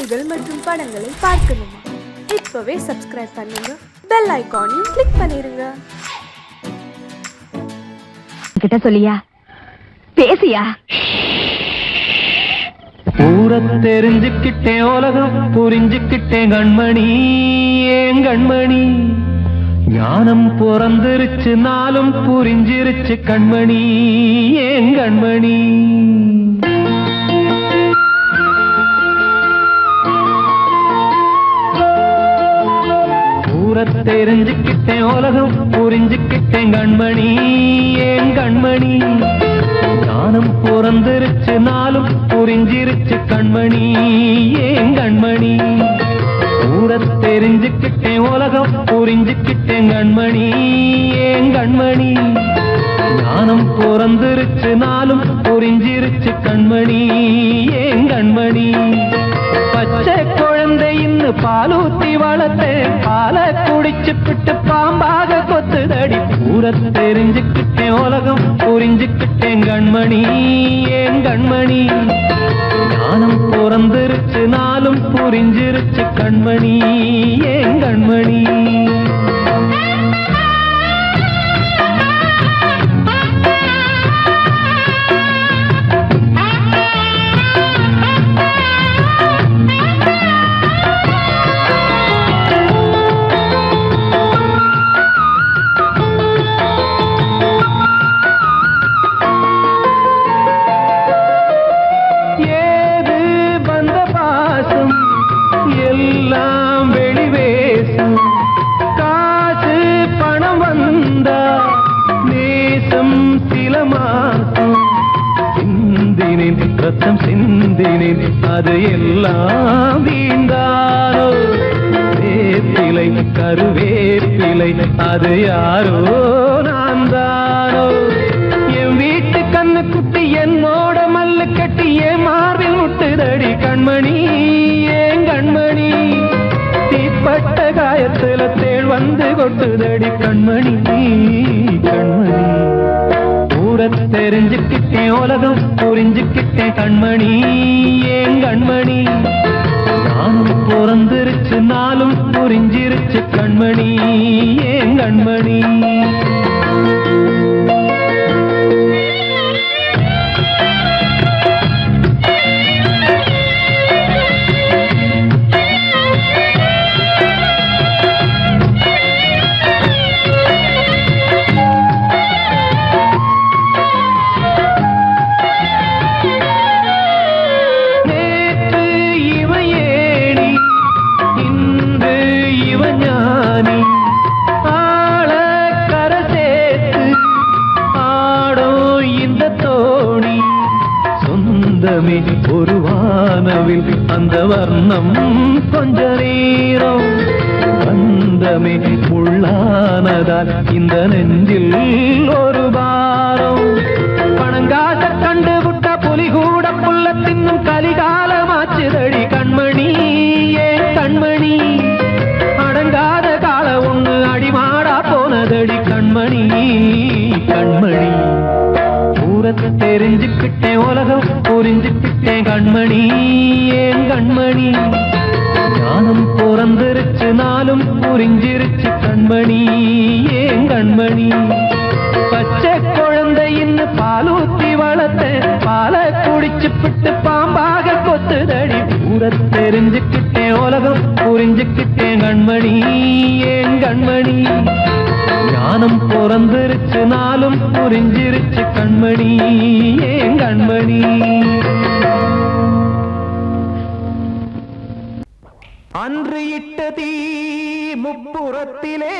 காணொளிகள் மற்றும் படங்களை பார்க்கணுமா? இப்பவே சப்ஸ்கிரைப் பண்ணுங்க, பெல் ஐகானையும் கிளிக் பண்ணிருங்க. கிட்ட சொல்லியா பேசியா? ஊரை தெரிஞ்சுக்கிட்டேன், உலகம் புரிஞ்சுக்கிட்டேன் கண்மணி, ஏன் கண்மணி. ஞானம் பிறந்திருச்சு, நாளும் புரிஞ்சிருச்சு கண்மணி, ஏன் கண்மணி. ஊரை தெரிஞ்சுக்கிட்டேன், உலகம் புரிஞ்சுக்கிட்டேன் கண்மணி, ஏன் கண்மணி. ஞானம் பிறந்திருச்சு, நாளும் புரிஞ்சிருச்சு கண்மணி, ஏன் கண்மணி. ஊரை தெரிஞ்சுக்கிட்டேன், உலகம் புரிஞ்சுக்கிட்டேன் கண்மணி, ஏன் கண்மணி. ஞானம் பிறந்திருச்சு, நாளும் புரிஞ்சிருச்சு கண்மணி, ஏன் கண்மணி. பச்சை குழந்தை இன்னும் பாலூத்தி வளர்த்தேன், பாலை குடிச்சு பிட்டு பாம்பாக கொத்துதடி. ஊரை தெரிஞ்சுக்கிட்டேன், உலகம் புரிஞ்சுக்கிட்டேன் கண்மணி, ஏன் கண்மணி. ஞானம் பிறந்திருச்சு, நாளும் புரிஞ்சிருச்சு கண்மணி, ஏன் கண்மணி. எல்லாம் வெளிவேசும், காசு பணம் வந்தா நேசம் சில மாசம். சிந்தினேன் ரத்தம் சிந்தினேன், அது எல்லாம் வீண்டாரோ. வேப்பிலை கருவேப்பிலை, அது யாரோ நான் தானோ. என் வீட்டு கண்ணு குட்டி என்னோட மல்லு கட்டி என் மார்பில் முட்டுதடி கண்மணி, ஏன் கண்மணி. தீப்பட்ட காயத்துல தேள் வந்து கொட்டுதடி கண்மணி, கண்மணி. ஊரை தெரிஞ்சுக்கிட்டேன், உலகம் புரிஞ்சுக்கிட்டேன் கண்மணி, ஏன் கண்மணி. நானும் பிறந்திருச்சு, நாளும் புரிஞ்சிருச்சு கண்மணி, ஏன் கண்மணி. ஒரு வானவில் அந்த வர்ணம் கொஞ்ச நேரம் வந்தமே உள்ளானதால் இந்த நெஞ்சில் ஒரு பாரம். பணங்காச கண்டு விட்ட புலி கூட புல்ல தின்னும் கலிகாலமாச்சுதடி கண்மணி, ஏன் கண்மணி. அடங்காத கால ஒண்ணு அடிமாடா போனதடி கண்மணி, கண்மணி. ஊரை தெரிஞ்சுக்கிட்டேன், உலகம் புரிஞ்சுக்கிட்டேன் கண்மணி, ஏன் கண்மணி. ஞானம் பிறந்திருச்சு, நாளும் புரிஞ்சிருச்சு கண்மணி, ஏன் கண்மணி. பச்சை குழந்தை இன்னும் பாலூத்தி வளர்த்தேன், பாலை குடிச்சு பிட்டு பாம்பாக கொத்துதடி. ஊரை தெரிஞ்சுக்கிட்டேன், உலகம் புரிஞ்சுக்கிட்டேன் கண்மணி, ஏன் கண்மணி. ஞானம் பிறந்திருச்சு, நாளும் புரிஞ்சிருச்சு கண்மணி, ஏன் கண்மணி. அன்று இட்ட தீ முப்புறத்திலே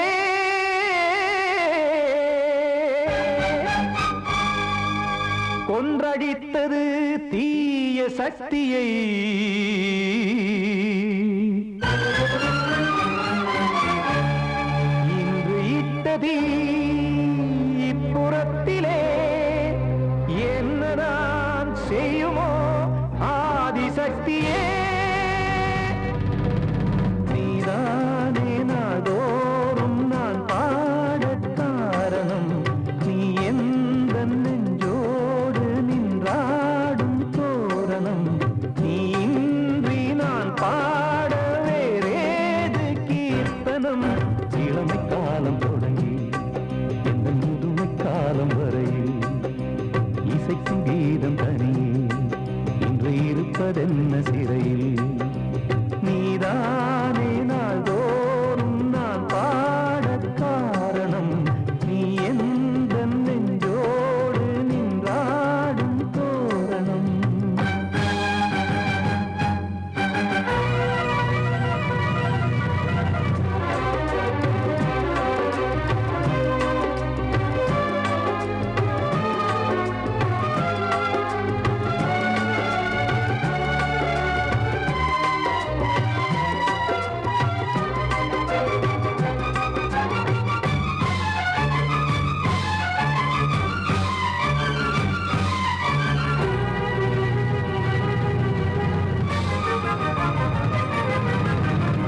கொன்றடித்தது தீய சக்தியை. இன்று இட்டதீ இப்புறத்திலே என்னதான் செய்யுமோ ஆதிசக்தியே. நீதானே நாள்தோறும் நான் பாட காரணம், நீ எந்த நெஞ்சோடு நின்றாடும் தோரணம். நீ இன்றி சிறையில் நீதானே நாள்தோறும் நான் பாடக் காரணம் நீ எந்த நெஞ்சோடு நின்றாடும் தோரணம்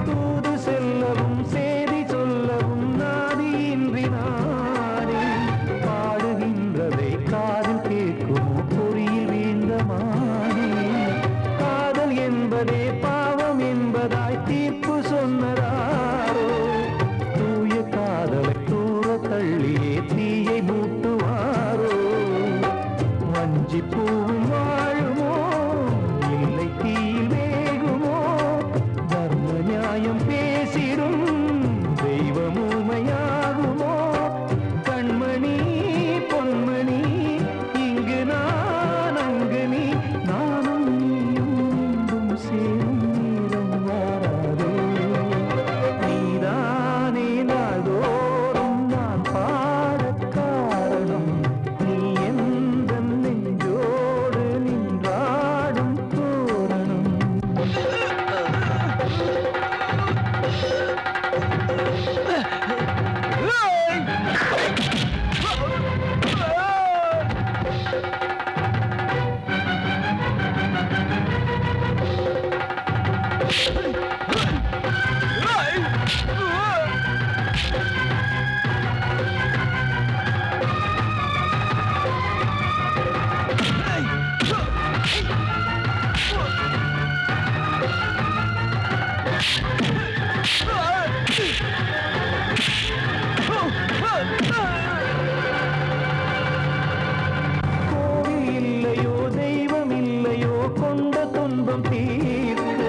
தூது செல்லவும் சேதி சொல்லவும் நாதியின்றி நானே பாடுகின்றதை காதில் கேட்குமோ பொறியில் வீழ்ந்த மானே காதல் என்பதே பாவம் என்பதாய் தீர்ப்பு சொன்னதாரோ தூய காதலை தூர தள்ளியே தீயை மூட்டுவாரோ வஞ்சி பூவும் வாழுமோ இல்லை தீயில் வேகுமோ தர்ம நியாயம் பேசிடும் தெய்வம் ஊமையாகுமோ கண்மணி பொன்மணி இங்கு நான் அங்கு நீ நானும் நீயும் மீண்டும் சேரும் நேரம் வாராதோ நீதானே நாள்தோறும் நான் பாடக் காரணம் நீ எந்த நெஞ்சோடு நின்றாடும் தோரணம் கோவில் இல்லையோ தெய்வம் இல்லையோ கொண்ட துன்பம் தீர்க்க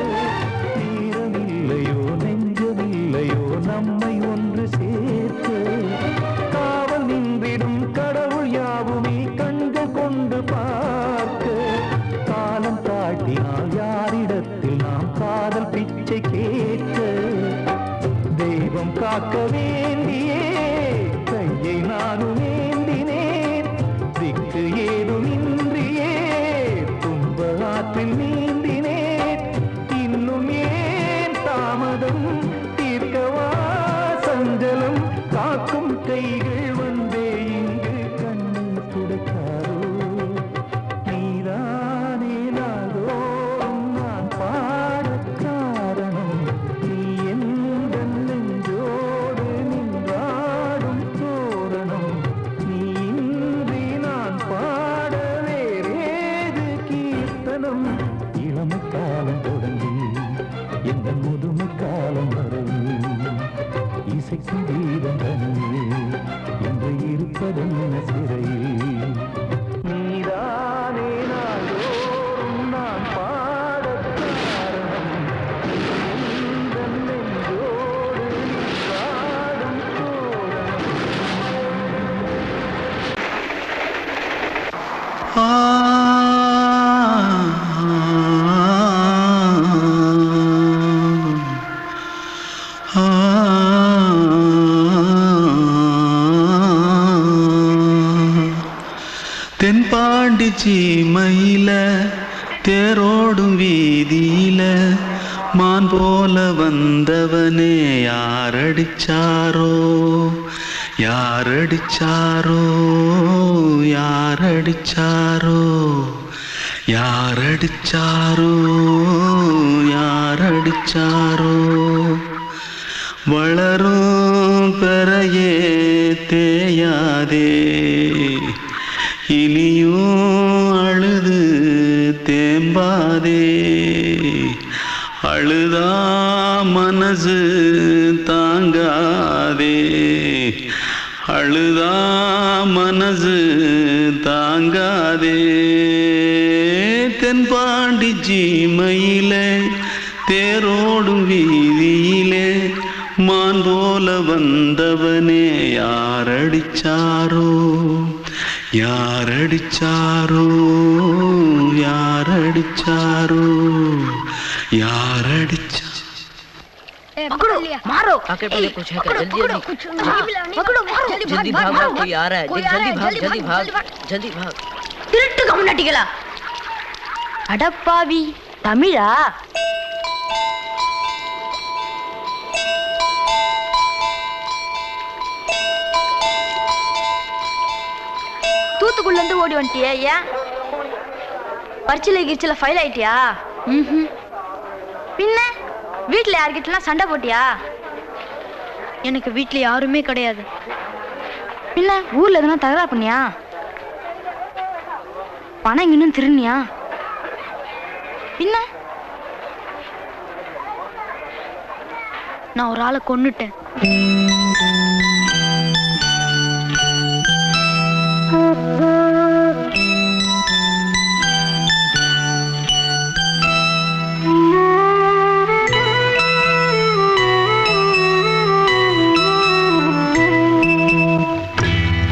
நேரம் இல்லையோ நெஞ்சம் இல்லையோ நம்மை ஒன்று சேர்க்க காவல் நின்றிடும் கடவுள் யாவுமே கண்கள் கொண்டு பார்க்க காலம் காட்டினால் யாரிடத்தில் நாம் காதல் பிச்சை கேட்க தெய்வம் காக்க வேண்டியே கையை நானும் ஏந்தினேன் திக்கு ஏதும் இன்றியே துன்ப ஆற்றில் நீந்தினேன் இன்னும் ஏன் தாமதம் தீர்க்கவா சஞ்சலம் காக்கும் கைகள் வந்தே இங்கு கண்ணீர் துடைக்காதோ நீதானே நாள்தோறும் நான் பாடக் காரணம் நீ எந்த நெஞ்சோடு நின்றாடும் தோரணம் நீ இன்றி நான் பாட வேறேது கீர்த்தனம் இளமை காலம் தொடங்கி எந்த முதுமை காலம் வரை இசைக்கும் கீதம் தனியே என்று இருப்பதென்ன சிறையில் நீதானே நாள்தோறும் நான் பாடக் காரணம் நீ எந்த நெஞ்சோடு நின்றாடும் தோரணம் தென்பாண்டி சீமையில தேரோடும் வீதியில மான் போல வந்தவனே யாரடிச்சாரோ யாரடிச்சாரோ யாரடிச்சாரோ யாரடிச்சாரோ யாரடிச்சாரோ வளரும் பெறையே தேயாதே இனியும் அழுது தேம்பாதே அழுதா மனசு தாங்காதே அழுதா மனசு தாங்காதே தென்பாண்டி ஜீம சீமையிலே தேரோடும் வீதியிலே மான் போல வந்தவனே யாரடிச்சாரோ யாரடிச்சாரோ யாரடிச்சாரோ யாரடிச்சா पकड़ो मारो आके पहले कुछ है क्या जल्दी जल्दी पकड़ो मारो जल्दी भाग भाग कोई आ रहा है देख जल्दी भाग जल्दी भाग திருட்டு கம்முனட்டிகளா அடப்பாவி தமிழா தூத்துக்குள்ள இருந்து ஓடி வந்துட்டியா ஏன் பரிச்சையில கிரிச்சில ஃபைல் ஆயிட்டியா பின்ன வீட்டுல யார்கிட்டலாம் சண்டை போட்டியா எனக்கு வீட்டுல யாருமே கிடையாது பின்ன ஊர்ல எதுனா தகராறு பண்ணியா பணம் இன்னும் திருநியா பின்ன நான் ஒரு ஆளை கொன்னுட்டேன்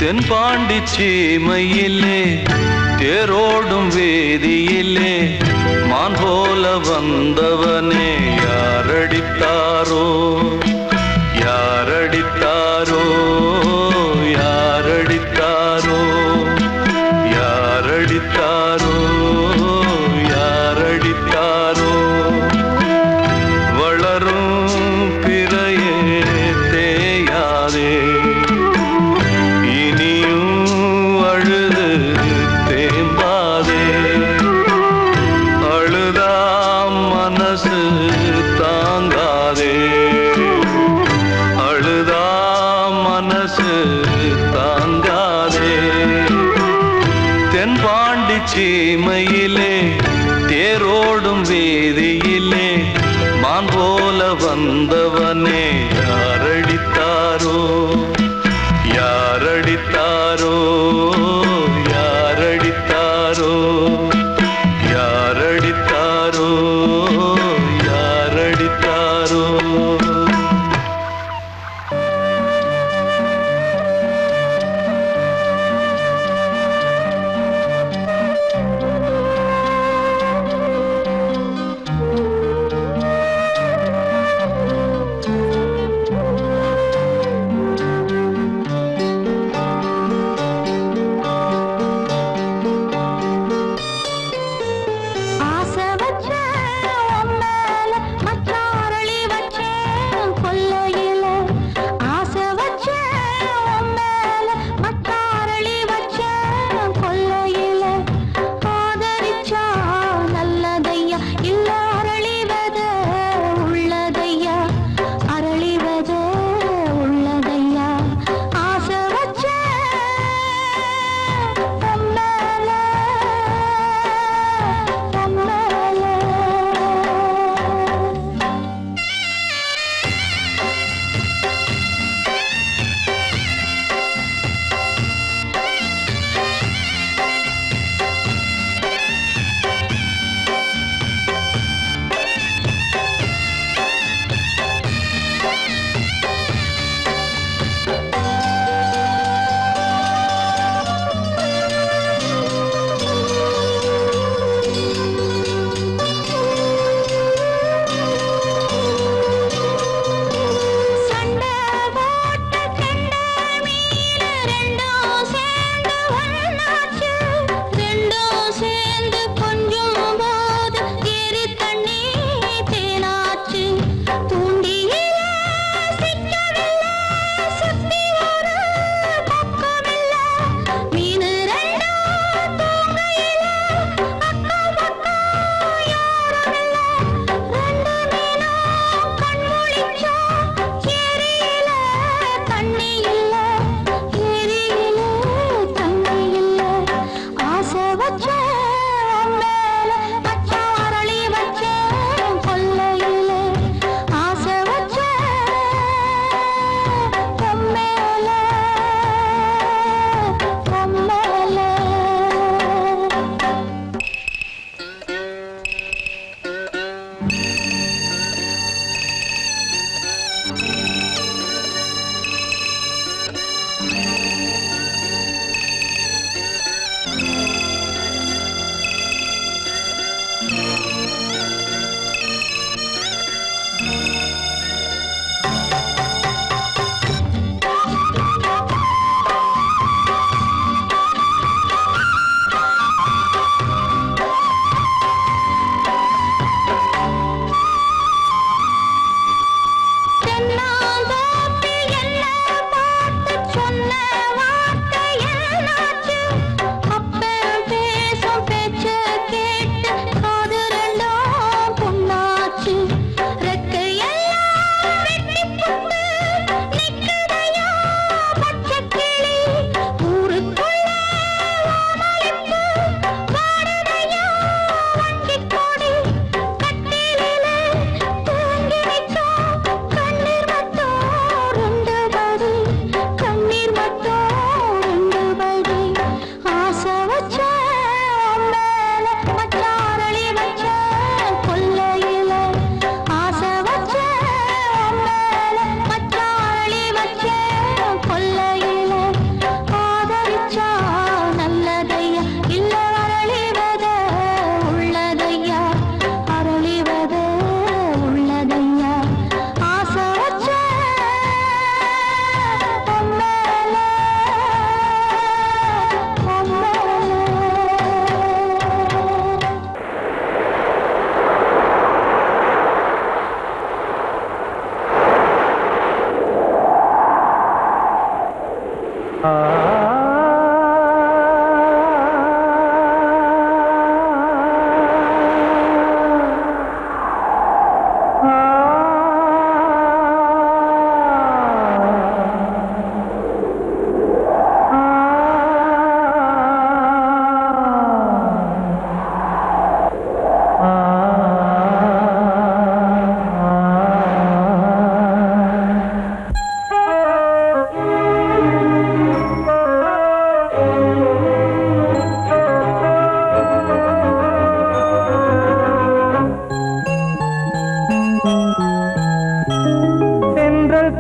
தென்பாண்டி சீமையிலே தேரோடும் வேதியிலே மான் போல வந்தவனே யாரடித்தாரோ யாரடித்தாரோ யாரடித்தாரோ யாரடித்தாரோ யாரடித்தாரோ வளரும் பிறையே தேயாதே சீமையிலே தேரோடும் வேதியிலே மான் போல வந்தவனே யாரடித்தாரோ யாரடித்தாரோ யாரடித்தாரோ யாரடித்தாரோ யாரடித்தாரோ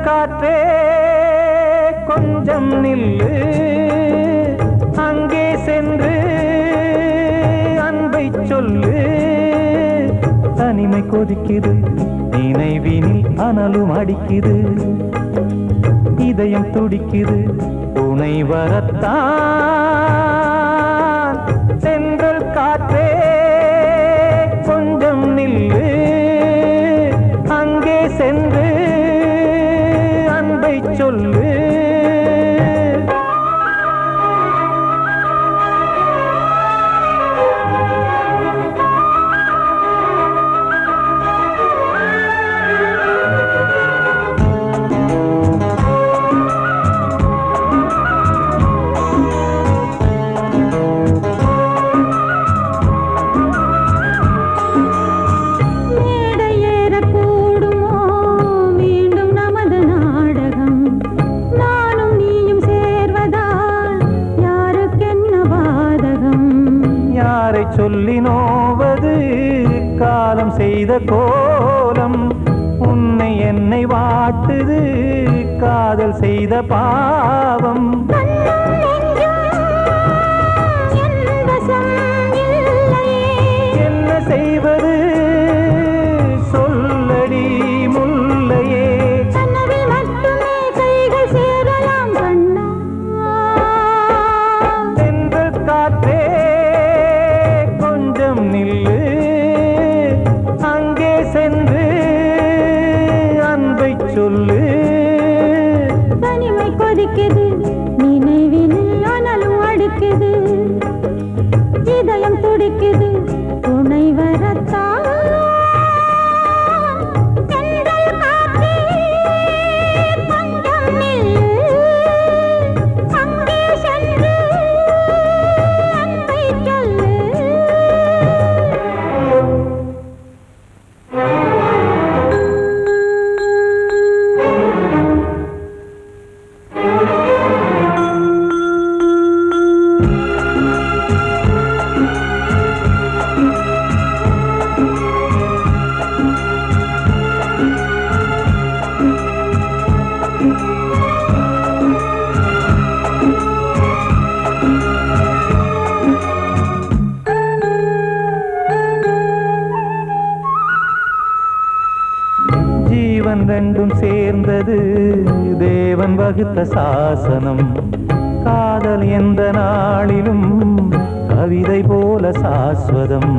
காற்றே கொஞ்சம் நில்லு, அங்கே சென்று அன்பை சொல்லு. தனிமை கொதிக்குது, நினைவினில் அனலும் அடிக்குது, இதயம் துடிக்குது துணை வரத்தான். சென்றல் காற்றே கொஞ்சம் நில்லு, அங்கே சென்று அன்பை சொல்லு. சொல்லி நோவது காலம் செய்த கோலம், உன்னை என்னை வாட்டுது காதல் செய்த பாவம். என்ன செய்வது சொல்லடி முல்லையே, சென்றல் காற்றே நில்லு, அங்கே சென்று அன்பை சொல்லு. தனிமை கொதிக்குது, நினைவினில் அனலும் அடிக்குது, இதயம் துடிக்குது துணை வரத்தான். ஜீவன் ரெண்டும் சேர்ந்தது தேவன் வகுத்த சாசனம். காதல் எந்த நாளிலும் கவிதை போல சாஸ்வதம்.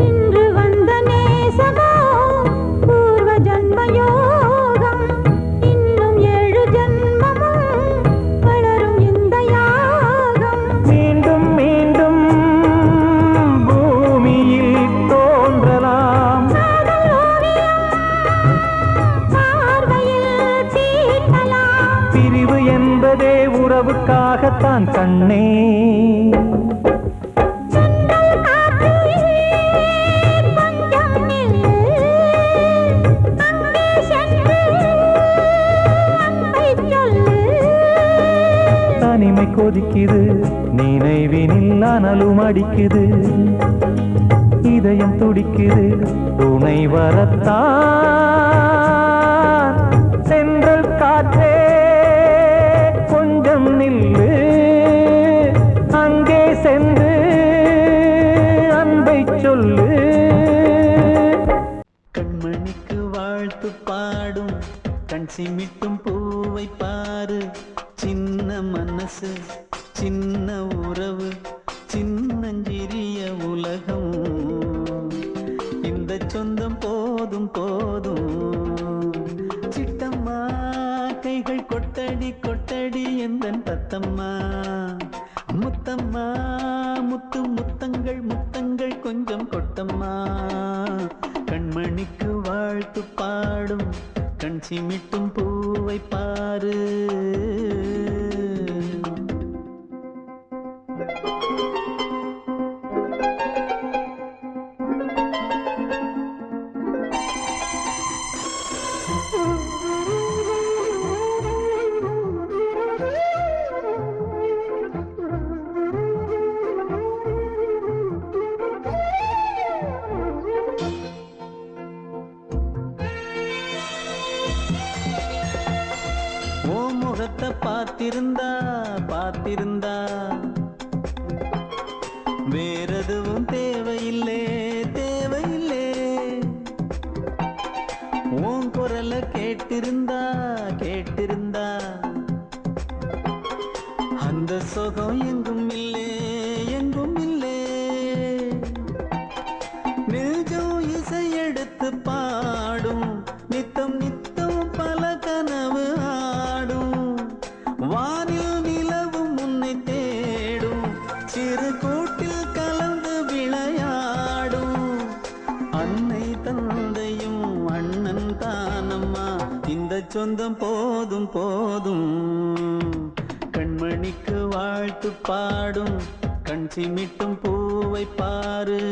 இன்று வந்த நேசமோ பூர்வ ஜன்ம யோகம், இன்னும் 7 ஜன்மமும் வளரும் இந்த யாகம். மீண்டும் மீண்டும் பூமியில் தோன்றலாம், பிரிவு என்பதே உறவுக்காகத்தான் கண்ணே. தனிமை கொதிக்குது, நினைவினில் அனலும் அடிக்குது, இதயம் துடிக்குது துணை வரத்தான். சென்றல் காற்றே கொஞ்சம் நில்லு, அங்கே சென்று அன்பை சொல்லு. கண்மணிக்கு வாழ்த்து பாடும் கண் சிமிட்டும் பூவை பாரு, சின்ன மனசு சின்ன உறவு சின்னஞ்சிறிய உலகம், இந்த சொந்தம் போதும் போதும். சிட்டம்மா கைகள் கொட்டடி கொட்டடி எந்தன் தத்த தத்தம்மா முத்தம்மா முத்து முத்தங்கள் முத்தங்கள் கொஞ்சம் கொட்டம்மா கண்மணிக்கு வாழ்த்து பாடும் கண் சிமிட்டும் பூவை பாரு முகத்தை பார்த்திருந்தா பார்த்திருந்தா வேறெதுவும் தேவையில்லை தேவையில்லை உன் குரலை கேட்டிருந்தா கேட்டிருந்தா அந்த சுகம் எங்கும் இல்லை எங்கும் இல்லை நெஞ்சம் இசை எடுத்து பாடும் நித்தம் நித்தம் பல கனவு ஆடும் வானில் நிலவும் உன்னை தேடும் சிறு கூட்டில் கலந்து விளையாடும் அன்னை தந்தையும் அண்ணன் தானம்மா இந்த சொந்தம் போதும் போதும் கண்மணிக்கு வாழ்த்து பாடும் கண் சிமிட்டும் பூவை பாரு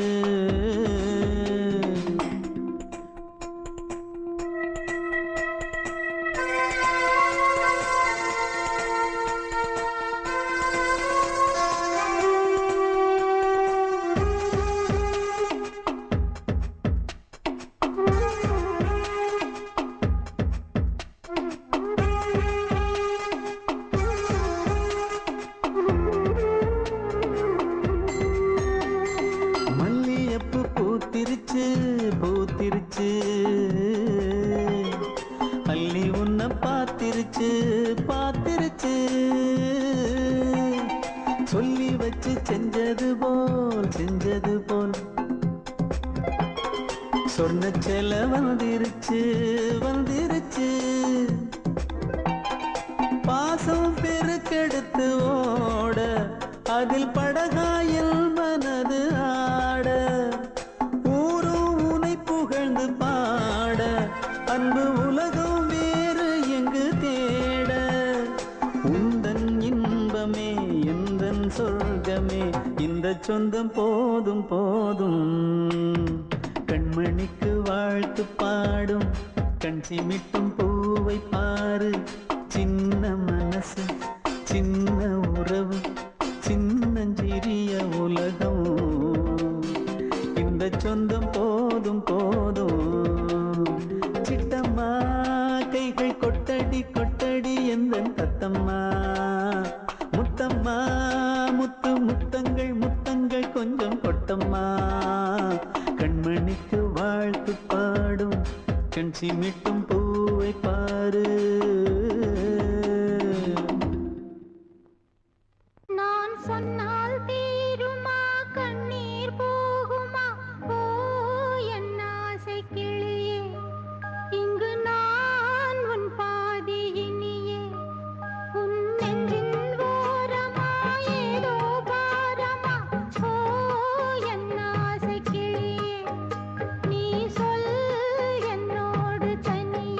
பூத்திருச்சு பூத்திருச்சு அள்ளி உன்னை பார்த்திருச்சு பார்த்திருச்சு சொல்லி வச்சு செஞ்சது போல் சொன்ன செல வந்துருச்சு வந்துருச்சு பாசம் பெருக்கெடுத்து ஓட அதில் படகாயில் மனது ஆட புகழ்ந்து பாட அன்பு உலகம் வேறு எங்கு தேட உந்தன் இன்பமே எந்தன் சொர்க்கமே இந்த சொந்தம் போதும் போதும் கண்மணிக்கு வாழ்த்து பாடும் கண் சிமிட்டும் பூவை பாரு சின்ன மனசு சின்ன உறவு சின்னஞ்சிறிய உலகம் இந்த சொந்தம் போதும் போதும் சிட்டம்மா கைகள் கொட்டடி கொட்டடி எந்தன் தத்தம்மா முத்தம்மா முத்து முத்தங்கள் முத்தங்கள் கொஞ்சம் கொட்டம்மா கண்மணிக்கு வாழ்த்து பாடும் கண் சிமிட்டும் பூவை பாரு நான் சொன்னால் தீருமா கண்ணீர் போகுமா ஓ என் ஆசை கிளியே இங்கு நான் உன் பாதி இனியே உன் நெஞ்சின் ஓரமா ஏதோ பாரமா ஓ என் ஆசை கிளியே நீ சொல் என்னோடு தனியே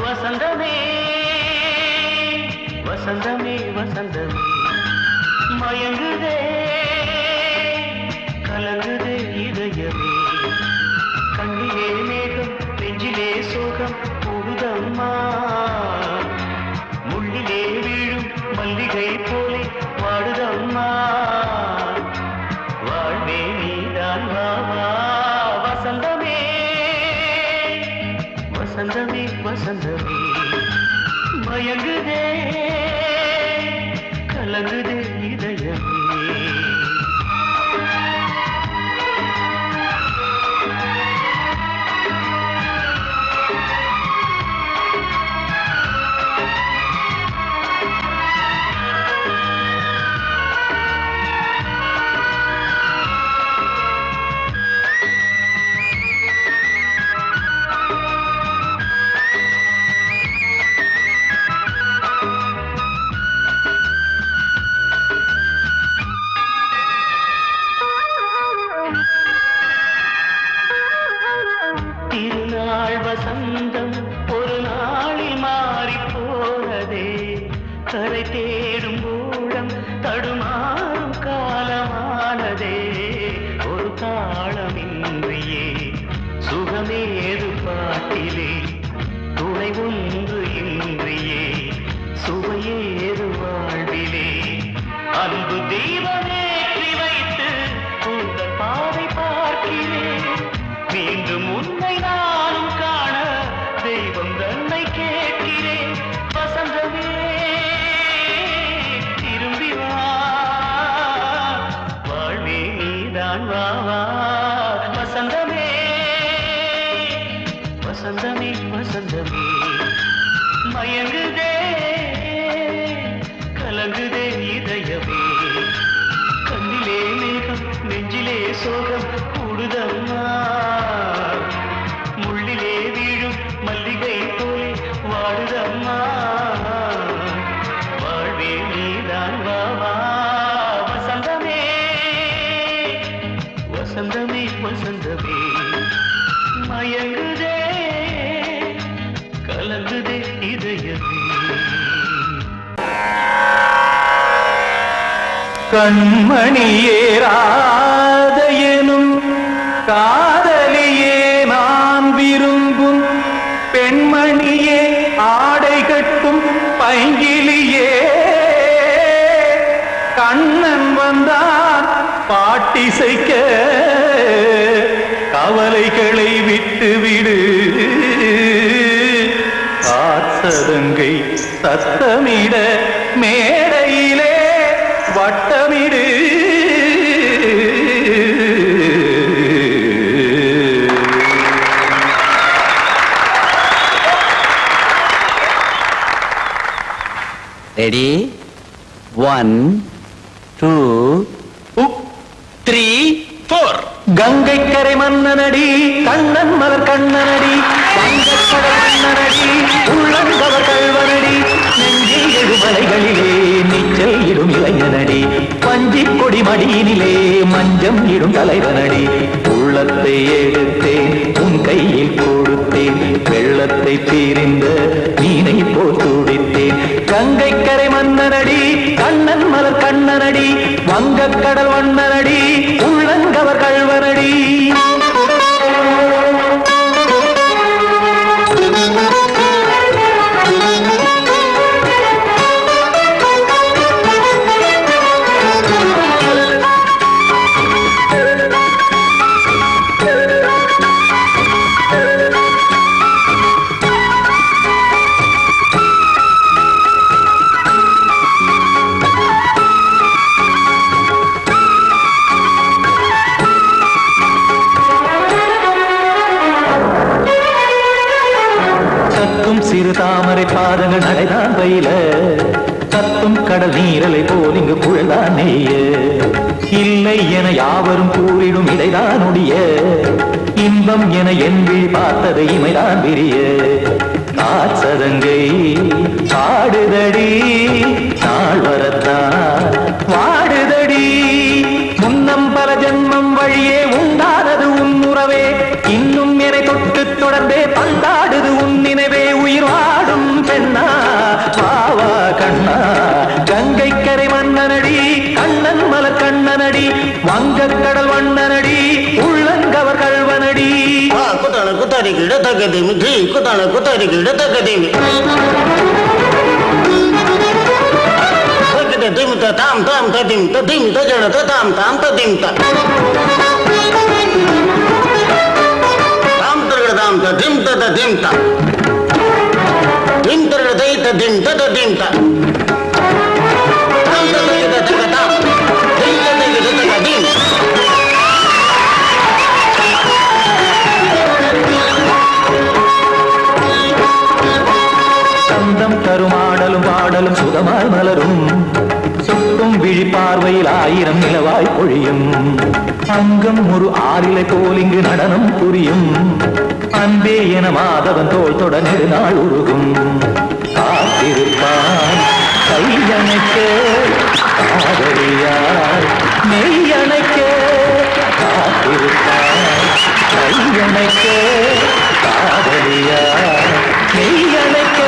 வசந்தமே வசந்தமே வசந்தமே மயங்குதே கலங்குதே இதயமே கண்ணிலே மேகம் நெஞ்சிலே சோகம் கூடுதம்மா முள்ளிலே வீழும் மல்லிகை போலே வாடுதம்மா வாழ்வே நீதான் வாவா வசந்தமே வசந்தமே வசந்தமே மயங்குதே கலங்குதே இதயமே திருநாள் வசந்தம் ஒரு நாளில் மாறி போனதே கரை தேடும் ஊழம் தடுமாறும் காலமானதே ஒரு தாளமின்றியே சுகமேது பாட்டிலே துணை ஒன்று இன்றியே சுவையேது வாழ்விலே அன்பு தெய்வமேற்றி வைத்து உங்கள் பாதை பார்க்கிறேன் மீண்டும் உன்னை நானும் காண தெய்வம் தன்னை கேட்கிறேன் வசந்தமே திரும்பி வா வாழ்வே நீதான் வா வா வசந்தமே வசந்தமே வசந்தமே மயங்குதே கலங்குதே இதயமே கண்ணிலே மேகம் நெஞ்சிலே சோகம் கூடுதம்மா முள்ளிலே வீழும் மல்லிகை போலே வாடுதம்மா வாழ்வே நீதான் வா வா வசந்தமே வசந்தமே வசந்தமே மயங்குதே கலங்குதே இதயமே கண்மணியேராத எனும் காதலியே நான் விரும்பும் பெண்மணியே ஆடை கட்டும் பைங்கிலியே கண்ணன் வந்தான் பாட்டிசைக்க கவலைகளை விட்டுவிடு காத்ததங்கை சத்தமிட மேடையிலே வட்டமிடு ரெடி 1 2 3 4 கங்கை கரை மன்னனடி கண்ணன் மலர் கண்ணனடி வங்கக்கடல் மன்னனடி உள்ளங்கவர் கல்வனடி நெஞ்சில் எழுமலைகளிலே நீச்சல் இடும் இளைஞனடி பஞ்சிக் கொடி மடியினிலே மஞ்சம் இடும் தலைவனடி உள்ளத்தை எடுத்தேன் உன் கையில் கொடுத்தேன் வெள்ளத்தை தீரிந்த மீனை போல் துடித்தேன் கங்கை கரை மன்னனடி கண்ணன் மலர் கண்ணனடி வங்கக்கடல் வண்ணனடி உள்ளங்கவர் கல்வனடி நான் பயில கத்தும் கடல் நீரலை போல் இங்கு புழல்தான் நெய்ய இல்லை என யாவரும் கூறிடும் இடைதான் உடைய இன்பம் என என் விழி பார்த்தது இமைதான் விரிய காற்சதங்கை பாடுதடி நாள் வரத்தான் வாடுதடி முன்னம் பல ஜென்மம் வழியே உண்டானது உன் உறவே இன்னும் என்னை தொட்டு தொடர்ந்தே பந்தாடுது உன் நினைவே உயிர் வாடும் பெண்ணா வாவா கண்ணா கங்கை கரை மன்னனடி கண்ணன் மலர் கண்ணனடி வங்கக் கடல் வண்ணனடி உள்ளங்கவர் கல்வனடி குத்தான குத்தாரிக்கு இடத்தக்கதேமி ஜி குத்தான குத்தாரிக்கு இடத்தக்கதேமி திமுக தாம் தாம் ததிம் ததிம் தஜன தாம் தாம் ததிம் தாம் தரகட தாம் ததிம் ததிம் திம் தரகட தை ததிம் ததிம் தாம் தரகட தகதாம் திம் தரகட தகதிம் சந்தம் தருமாடலும் பாடலும் சுகமாய் மலரும் சுட்டும் விழி பார்வையில் ஆயிரம் நிலவாய் பொழியும் அங்கம் ஒரு ஆறிலை போல் இங்கு நடனம் புரியும் அன்பே என மாதவன் தோள் தொட நெடுநாள் உருகும் காத்திருப்பான் கையணைக்க காதலியார் மெய்யணைக்க காத்திருப்பான் கையணைக்க காதலியார் மெய்யணைக்க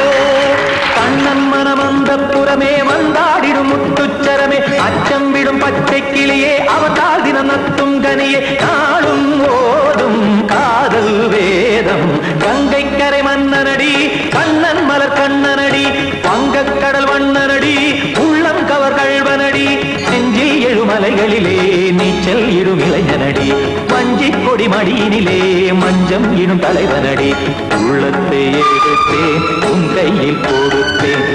கண்ணன் மனமந்த புறமே வந்தாடிடும் முத்துச்சரமே அச்சம் விடும் பச்சை கிளியே அவதால் தினம் நத்தும் கனியே நாளும் ஓதும் காதல் வேதம் கங்கை கரை மன்னனடி கண்ணன் மலர் கண்ணனடி வங்கக் கடல் வண்ணனடி உள்ளம் கவர் கல்வனடி நெஞ்சில் எழுமலைகளிலே நீச்சல் இடும் இளைஞனடி வஞ்சி கொடி மடியினிலே மஞ்சம் இடும் தலைவனடி உள்ளத்தை எடுத்தேன் உன் கையில் கொடுத்தேன்